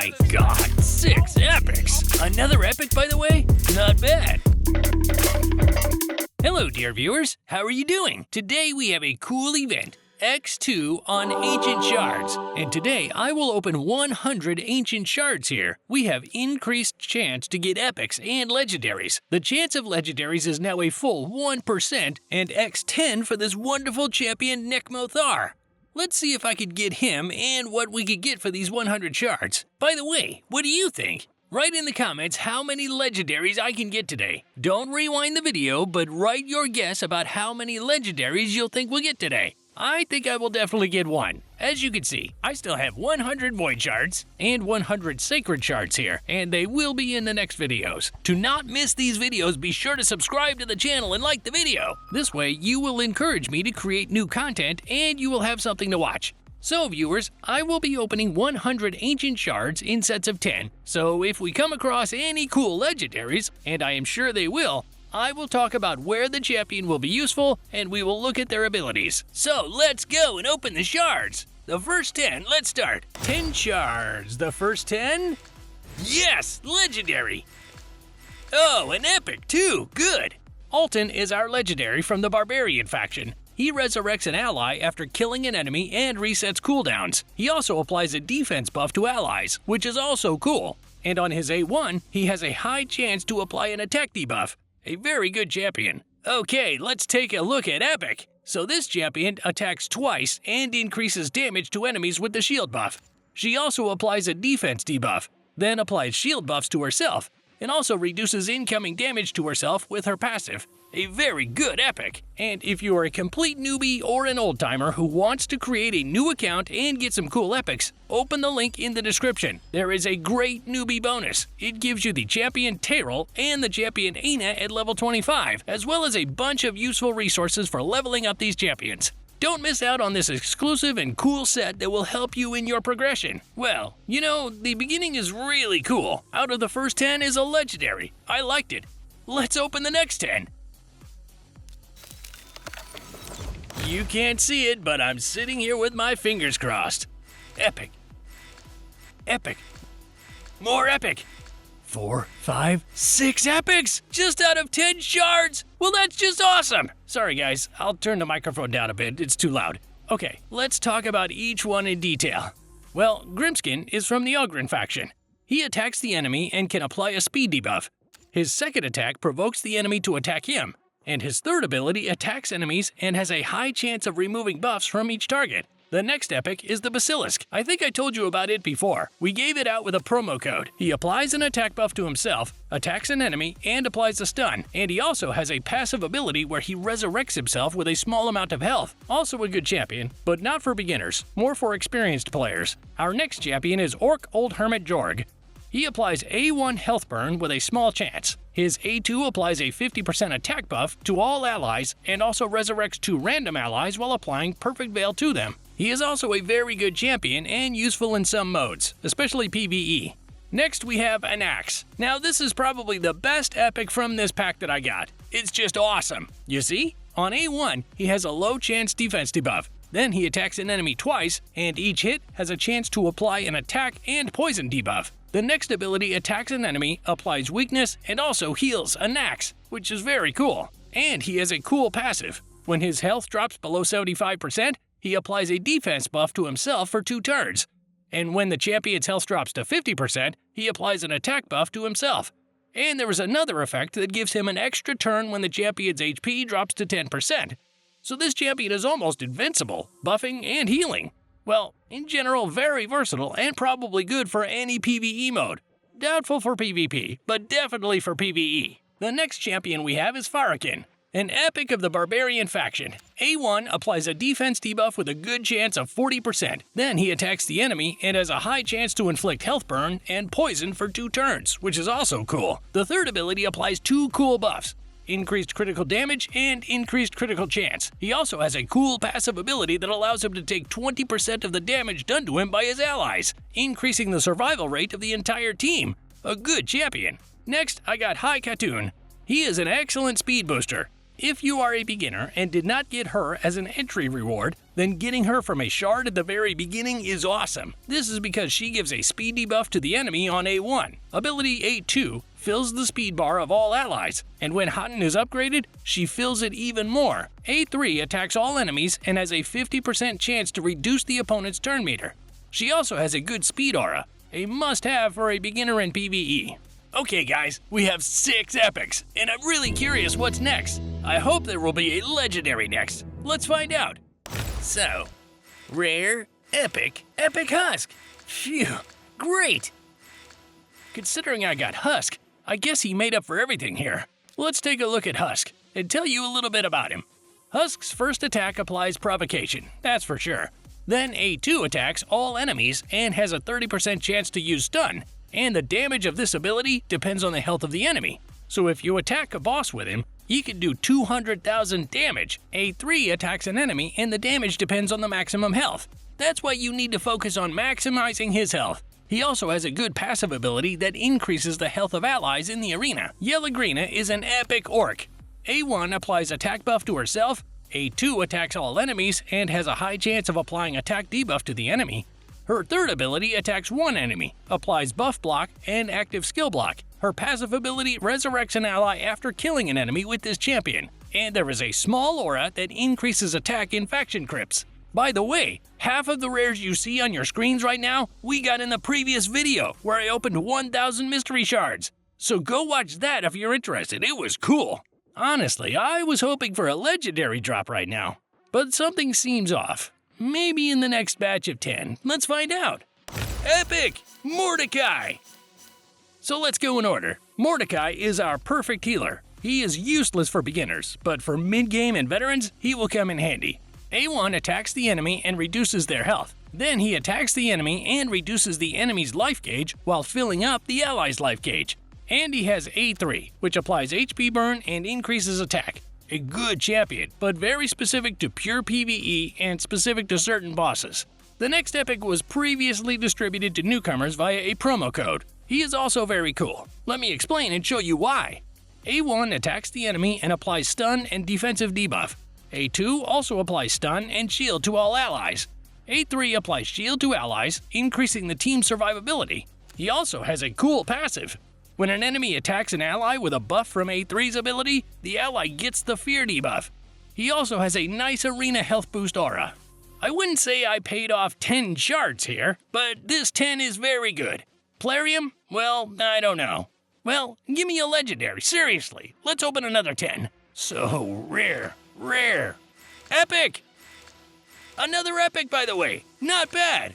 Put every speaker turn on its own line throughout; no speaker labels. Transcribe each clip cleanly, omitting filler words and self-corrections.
my god, 6 epics! Another epic, by the way? Not bad. Hello, dear viewers. How are you doing? Today we have a cool event, X2 on Ancient Shards, and today I will open 100 Ancient Shards here. We have increased chance to get epics and legendaries. The chance of legendaries is now a full 1%, and X10 for this wonderful champion Nekmothar. Let's see if I could get him and what we could get for these 100 shards. By the way, what do you think? Write in the comments how many legendaries I can get today. Don't rewind the video, but write your guess about how many legendaries you'll think we'll get today. I think I will definitely get one. As you can see, I still have 100 Void Shards and 100 Sacred Shards here, and they will be in the next videos. To not miss these videos, be sure to subscribe to the channel and like the video. This way, you will encourage me to create new content and you will have something to watch. So viewers, I will be opening 100 Ancient Shards in sets of 10, so if we come across any cool legendaries, and I am sure they will, I will talk about where the champion will be useful, and we will look at their abilities. So let's go and open the shards! The first 10, let's start. 10 shards. The first 10? Yes! Legendary! Oh, an epic too! Good! Alton is our legendary from the Barbarian faction. He resurrects an ally after killing an enemy and resets cooldowns. He also applies a defense buff to allies, which is also cool. And on his A1, he has a high chance to apply an attack debuff. A very good champion. Okay, let's take a look at Epic. So this champion attacks twice and increases damage to enemies with the shield buff. She also applies a defense debuff, then applies shield buffs to herself, and also reduces incoming damage to herself with her passive. A very good epic. And if you are a complete newbie or an old-timer who wants to create a new account and get some cool epics, open the link in the description. There is a great newbie bonus. It gives you the champion Terrell and the champion Aina at level 25, as well as a bunch of useful resources for leveling up these champions. Don't miss out on this exclusive and cool set that will help you in your progression. Well, you know, the beginning is really cool. Out of the first 10 is a legendary. I liked it. Let's open the next 10. You can't see it, but I'm sitting here with my fingers crossed. Epic. Epic. More epic. 4, 5, 6 epics! Just out of 10 shards! Well, that's just awesome! Sorry guys, I'll turn the microphone down a bit, it's too loud. Okay, let's talk about each one in detail. Well, Grimskin is from the Ogryn faction. He attacks the enemy and can apply a speed debuff. His second attack provokes the enemy to attack him, and his third ability attacks enemies and has a high chance of removing buffs from each target. The next epic is the Basilisk. I think I told you about it before. We gave it out with a promo code. He applies an attack buff to himself, attacks an enemy, and applies a stun. And he also has a passive ability where he resurrects himself with a small amount of health. Also a good champion, but not for beginners, more for experienced players. Our next champion is Orc Old Hermit Jorg. He applies A1 health burn with a small chance. His A2 applies a 50% attack buff to all allies and also resurrects 2 random allies while applying Perfect Veil to them. He is also a very good champion and useful in some modes, especially PvE. Next we have an Axe. Now this is probably the best epic from this pack that I got. It's just awesome. You see? On A1, he has a low chance defense debuff. Then he attacks an enemy twice, and each hit has a chance to apply an attack and poison debuff. The next ability attacks an enemy, applies weakness, and also heals an axe, which is very cool. And he has a cool passive. When his health drops below 75%, he applies a defense buff to himself for 2 turns. And when the champion's health drops to 50%, he applies an attack buff to himself. And there is another effect that gives him an extra turn when the champion's HP drops to 10%. So this champion is almost invincible, buffing and healing. Well, in general, very versatile and probably good for any PvE mode. Doubtful for PvP, but definitely for PvE. The next champion we have is Farakin, an epic of the Barbarian faction. A1 applies a defense debuff with a good chance of 40%. Then he attacks the enemy and has a high chance to inflict health burn and poison for 2 turns, which is also cool. The third ability applies 2 cool buffs: increased critical damage and increased critical chance. He also has a cool passive ability that allows him to take 20% of the damage done to him by his allies, increasing the survival rate of the entire team. A good champion. Next, I got Hai Katun. He is an excellent speed booster. If you are a beginner and did not get her as an entry reward, then getting her from a shard at the very beginning is awesome. This is because she gives a speed debuff to the enemy on A1. Ability A2 fills the speed bar of all allies, and when Hotton is upgraded, she fills it even more. A3 attacks all enemies and has a 50% chance to reduce the opponent's turn meter. She also has a good speed aura, a must-have for a beginner in PvE. Okay guys, we have 6 epics, and I'm really curious what's next. I hope there will be a legendary next. Let's find out. So, rare, epic, epic husk. Phew, great. Considering I got Husk, I guess he made up for everything here. Let's take a look at Husk and tell you a little bit about him. Husk's first attack applies provocation, that's for sure. Then A2 attacks all enemies and has a 30% chance to use stun, and the damage of this ability depends on the health of the enemy. So if you attack a boss with him, he can do 200,000 damage. A3 attacks an enemy and the damage depends on the maximum health. That's why you need to focus on maximizing his health. He also has a good passive ability that increases the health of allies in the arena. Yelagreena is an epic orc. A1 applies attack buff to herself, A2 attacks all enemies and has a high chance of applying attack debuff to the enemy. Her third ability attacks one enemy, applies buff block and active skill block. Her passive ability resurrects an ally after killing an enemy with this champion. And there is a small aura that increases attack in faction crypts. By the way, half of the rares you see on your screens right now, we got in the previous video where I opened 1,000 mystery shards. So go watch that if you're interested, it was cool. Honestly, I was hoping for a legendary drop right now, but something seems off. Maybe in the next batch of 10. Let's find out. Epic! Mordecai! So let's go in order. Mordecai is our perfect healer. He is useless for beginners, but for mid-game and veterans, he will come in handy. A1 attacks the enemy and reduces their health. Then he attacks the enemy and reduces the enemy's life gauge while filling up the ally's life gauge. And he has A3, which applies HP burn and increases attack. A good champion, but very specific to pure PvE and specific to certain bosses. The next epic was previously distributed to newcomers via a promo code. He is also very cool. Let me explain and show you why. A1 attacks the enemy and applies stun and defensive debuff. A2 also applies stun and shield to all allies. A3 applies shield to allies, increasing the team's survivability. He also has a cool passive. When an enemy attacks an ally with a buff from A3's ability, the ally gets the fear debuff. He also has a nice arena health boost aura. I wouldn't say I paid off 10 shards here, but this 10 is very good. Plarium? Well, I don't know. Well, give me a legendary, seriously. Let's open another 10. So rare. Rare. Epic! Another epic, by the way. Not bad.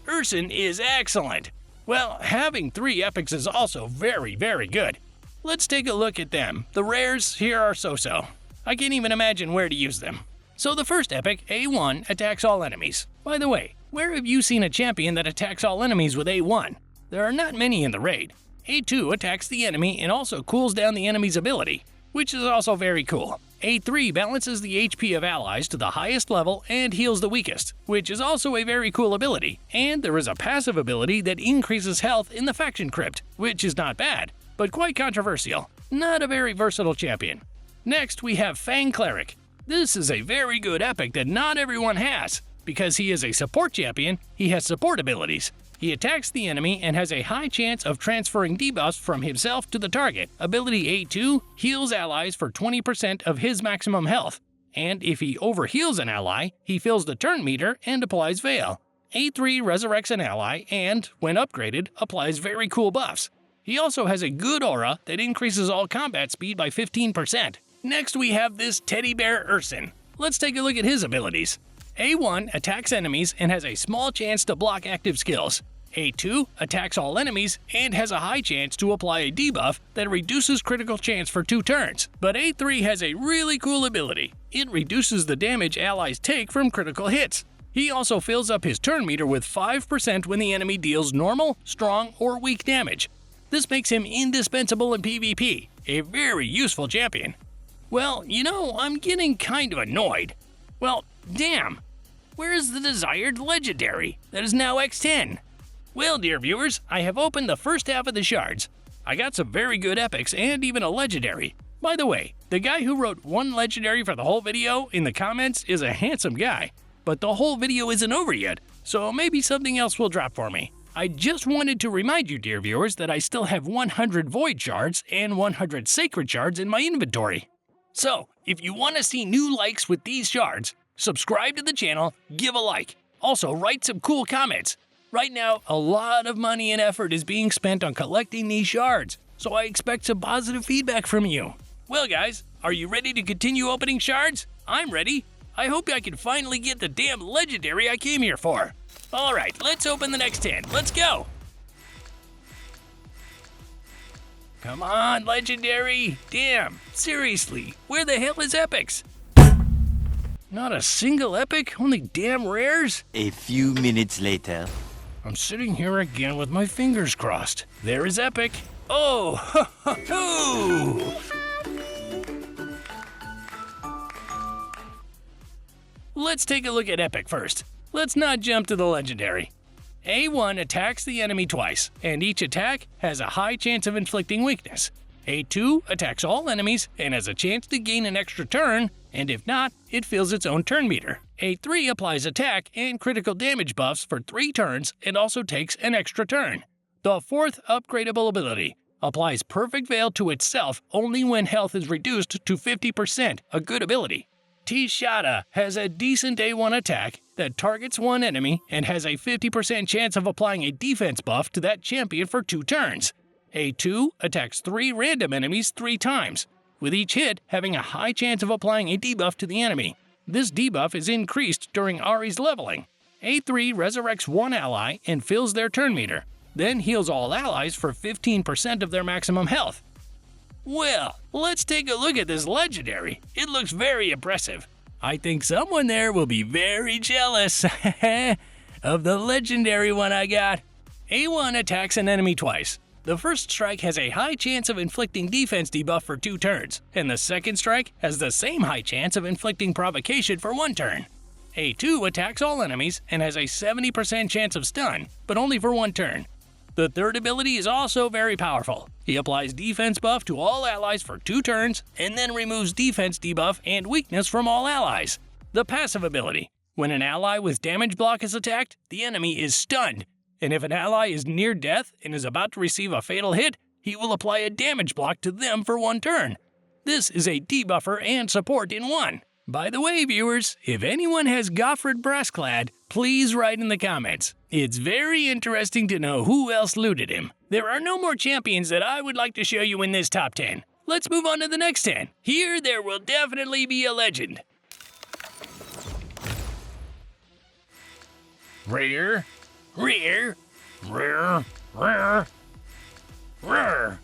Urson is excellent. Well, having 3 epics is also very, very good. Let's take a look at them. The rares here are so-so. I can't even imagine where to use them. So the first epic, A1, attacks all enemies. By the way, where have you seen a champion that attacks all enemies with A1? There are not many in the raid. A2 attacks the enemy and also cools down the enemy's ability, which is also very cool. A3 balances the HP of allies to the highest level and heals the weakest, which is also a very cool ability. And there is a passive ability that increases health in the faction crypt, which is not bad, but quite controversial. Not a very versatile champion. Next, we have Fang Cleric. This is a very good epic that not everyone has. Because he is a support champion, he has support abilities. He attacks the enemy and has a high chance of transferring debuffs from himself to the target. Ability A2 heals allies for 20% of his maximum health. And if he overheals an ally, he fills the turn meter and applies Veil. A3 resurrects an ally and, when upgraded, applies very cool buffs. He also has a good aura that increases all combat speed by 15%. Next we have this teddy bear Urson. Let's take a look at his abilities. A1 attacks enemies and has a small chance to block active skills. A2 attacks all enemies and has a high chance to apply a debuff that reduces critical chance for 2 turns. But A3 has a really cool ability. It reduces the damage allies take from critical hits. He also fills up his turn meter with 5% when the enemy deals normal, strong, or weak damage. This makes him indispensable in PvP, a very useful champion. Well, you know, I'm getting kind of annoyed. Well, damn. Where is the desired legendary that is now X10? Well, dear viewers, I have opened the first half of the shards. I got some very good epics and even a legendary. By the way, the guy who wrote one legendary for the whole video in the comments is a handsome guy, but the whole video isn't over yet, so maybe something else will drop for me. I just wanted to remind you, dear viewers, that I still have 100 Void Shards and 100 Sacred Shards in my inventory. So, if you want to see new likes with these shards, subscribe to the channel, give a like. Also, write some cool comments. Right now, a lot of money and effort is being spent on collecting these shards, so I expect some positive feedback from you. Well guys, are you ready to continue opening shards? I'm ready. I hope I can finally get the damn legendary I came here for. Alright, let's open the next 10. Let's go! Come on, legendary! Damn, seriously, where the hell is epics? Not a single epic, only damn rares?
A few minutes later.
I'm sitting here again with my fingers crossed. There is epic. Oh, ho, ho, ho. Let's take a look at epic first. Let's not jump to the legendary. A1 attacks the enemy twice, and each attack has a high chance of inflicting weakness. A2 attacks all enemies and has a chance to gain an extra turn, and if not, it fills its own turn meter. A3 applies attack and critical damage buffs for 3 turns and also takes an extra turn. The fourth upgradable ability applies Perfect Veil to itself only when health is reduced to 50%, a good ability. Tishada has a decent A1 attack that targets one enemy and has a 50% chance of applying a defense buff to that champion for 2 turns. A2 attacks 3 random enemies 3 times, with each hit having a high chance of applying a debuff to the enemy. This debuff is increased during Ari's leveling. A3 resurrects one ally and fills their turn meter, then heals all allies for 15% of their maximum health. Well, let's take a look at this legendary. It looks very impressive. I think someone there will be very jealous of the legendary one I got. A1 attacks an enemy twice. The first strike has a high chance of inflicting defense debuff for 2 turns, and the second strike has the same high chance of inflicting provocation for 1 turn. A2 attacks all enemies and has a 70% chance of stun, but only for 1 turn. The third ability is also very powerful. He applies defense buff to all allies for 2 turns, and then removes defense debuff and weakness from all allies. The passive ability. When an ally with damage block is attacked, the enemy is stunned, and if an ally is near death and is about to receive a fatal hit, he will apply a damage block to them for 1 turn. This is a debuffer and support in one. By the way, viewers, if anyone has Goffred Brassclad, please write in the comments. It's very interesting to know who else looted him. There are no more champions that I would like to show you in this top 10. Let's move on to the next 10. Here, there will definitely be a legend. Rare, rare, rare, rare, rare.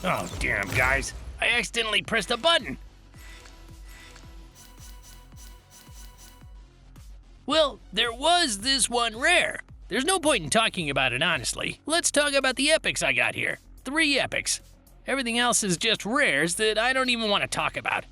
Oh, damn, guys. I accidentally pressed a button. Well, there was this one rare. There's no point in talking about it, honestly. Let's talk about the epics I got here. 3 epics. Everything else is just rares that I don't even want to talk about,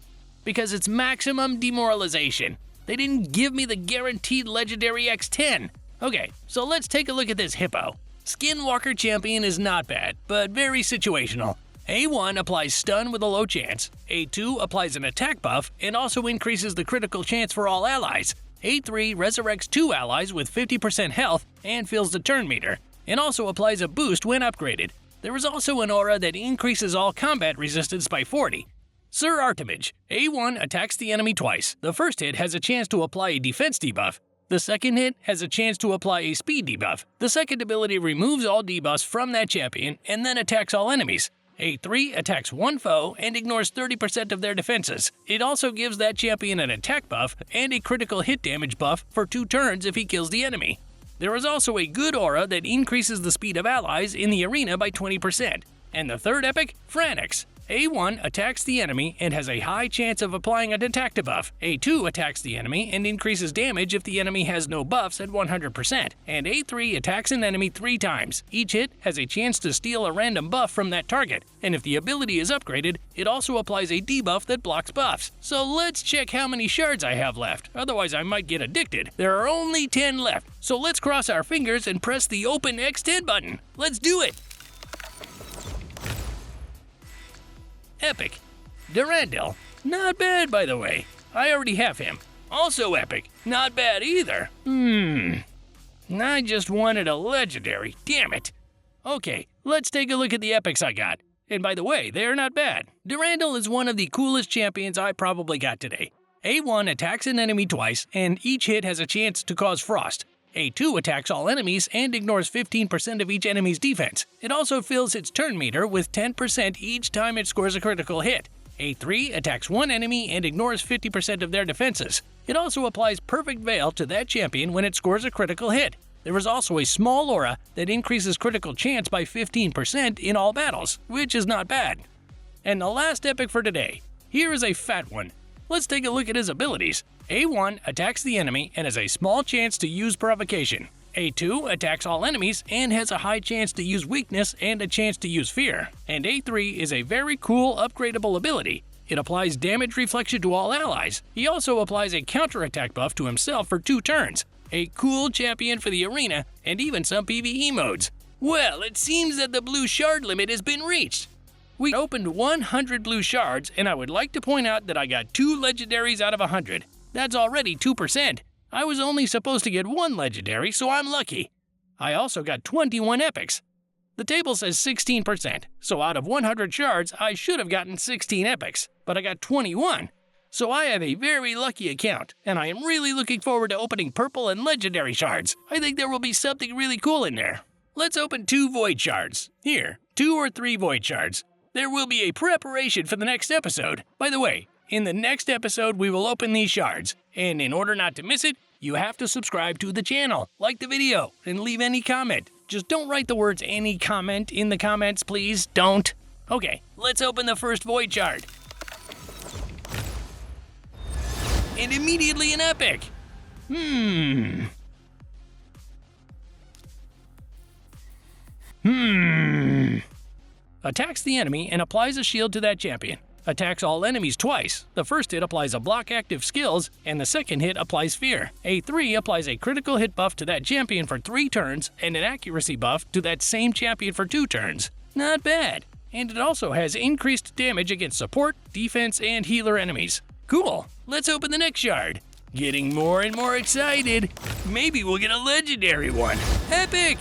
because it's maximum demoralization. They didn't give me the guaranteed legendary X10. Okay, so let's take a look at this hippo. Skinwalker champion is not bad, but very situational. A1 applies stun with a low chance, A2 applies an attack buff and also increases the critical chance for all allies, A3 resurrects 2 allies with 50% health and fills the turn meter, and also applies a boost when upgraded. There is also an aura that increases all combat resistance by 40. Sir Artemage, A1 attacks the enemy twice. The first hit has a chance to apply a defense debuff. The second hit has a chance to apply a speed debuff. The second ability removes all debuffs from that champion and then attacks all enemies. A3 attacks one foe and ignores 30% of their defenses. It also gives that champion an attack buff and a critical hit damage buff for 2 turns if he kills the enemy. There is also a good aura that increases the speed of allies in the arena by 20%. And the third epic, Franix. A1 attacks the enemy and has a high chance of applying an attack debuff. A2 attacks the enemy and increases damage if the enemy has no buffs at 100%. And A3 attacks an enemy 3 times. Each hit has a chance to steal a random buff from that target. And if the ability is upgraded, it also applies a debuff that blocks buffs. So let's check how many shards I have left, otherwise I might get addicted. There are only 10 left, so let's cross our fingers and press the Open X10 button. Let's do it! Epic. Durandal. Not bad, by the way. I already have him. Also epic. Not bad either. I just wanted a legendary. Damn it. Okay, let's take a look at the epics I got. And by the way, they're not bad. Durandal is one of the coolest champions I probably got today. A1 attacks an enemy twice, and each hit has a chance to cause frost. A2 attacks all enemies and ignores 15% of each enemy's defense. It also fills its turn meter with 10% each time it scores a critical hit. A3 attacks one enemy and ignores 50% of their defenses. It also applies Perfect Veil to that champion when it scores a critical hit. There is also a small aura that increases critical chance by 15% in all battles, which is not bad. And the last epic for today. Here is a fat one. Let's take a look at his abilities. A1 attacks the enemy and has a small chance to use provocation. A2 attacks all enemies and has a high chance to use weakness and a chance to use fear. And A3 is a very cool upgradable ability. It applies damage reflection to all allies. He also applies a counterattack buff to himself for 2 turns. A cool champion for the arena and even some PvE modes. Well, it seems that the blue shard limit has been reached. We opened 100 blue shards, and I would like to point out that I got 2 legendaries out of 100. That's already 2%. I was only supposed to get 1 legendary, so I'm lucky. I also got 21 epics. The table says 16%, so out of 100 shards, I should have gotten 16 epics, but I got 21. So I have a very lucky account, and I am really looking forward to opening purple and legendary shards. I think there will be something really cool in there. Let's open 2 Void Shards. Here, 2 or 3 Void Shards. There will be a preparation for the next episode. By the way, in the next episode, we will open these shards. And in order not to miss it, you have to subscribe to the channel, like the video, and leave any comment. Just don't write the words "any comment" in the comments, please. Don't. Okay, let's open the first Void Shard. And immediately an epic. Attacks the enemy and applies a shield to that champion. Attacks all enemies twice. The first hit applies a block active skills, and the second hit applies fear. A3 applies a critical hit buff to that champion for 3 turns, and an accuracy buff to that same champion for 2 turns. Not bad. And it also has increased damage against support, defense, and healer enemies. Cool. Let's open the next shard. Getting more and more excited. Maybe we'll get a legendary one. Epic!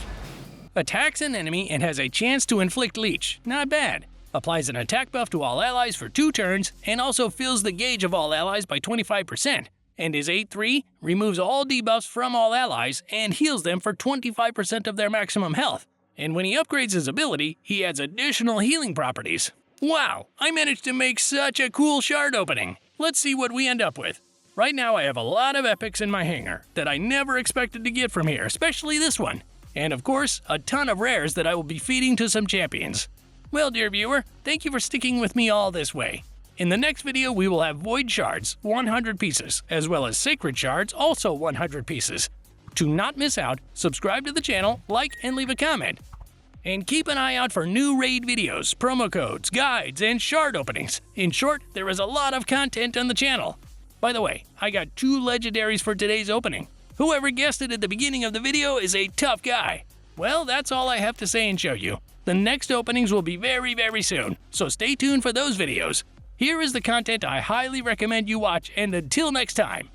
Attacks an enemy and has a chance to inflict leech. Not bad. Applies an attack buff to all allies for 2 turns, and also fills the gauge of all allies by 25%. And his A3 removes all debuffs from all allies and heals them for 25% of their maximum health. And when he upgrades his ability, he adds additional healing properties. Wow, I managed to make such a cool shard opening. Let's see what we end up with. Right now I have a lot of epics in my hangar that I never expected to get from here, especially this one. And of course, a ton of rares that I will be feeding to some champions. Well, dear viewer, thank you for sticking with me all this way. In the next video, we will have Void Shards, 100 pieces, as well as Sacred Shards, also 100 pieces. To not miss out, subscribe to the channel, like, and leave a comment. And keep an eye out for new raid videos, promo codes, guides, and shard openings. In short, there is a lot of content on the channel. By the way, I got 2 legendaries for today's opening. Whoever guessed it at the beginning of the video is a tough guy. Well, that's all I have to say and show you. The next openings will be very, very soon, so stay tuned for those videos. Here is the content I highly recommend you watch, and until next time,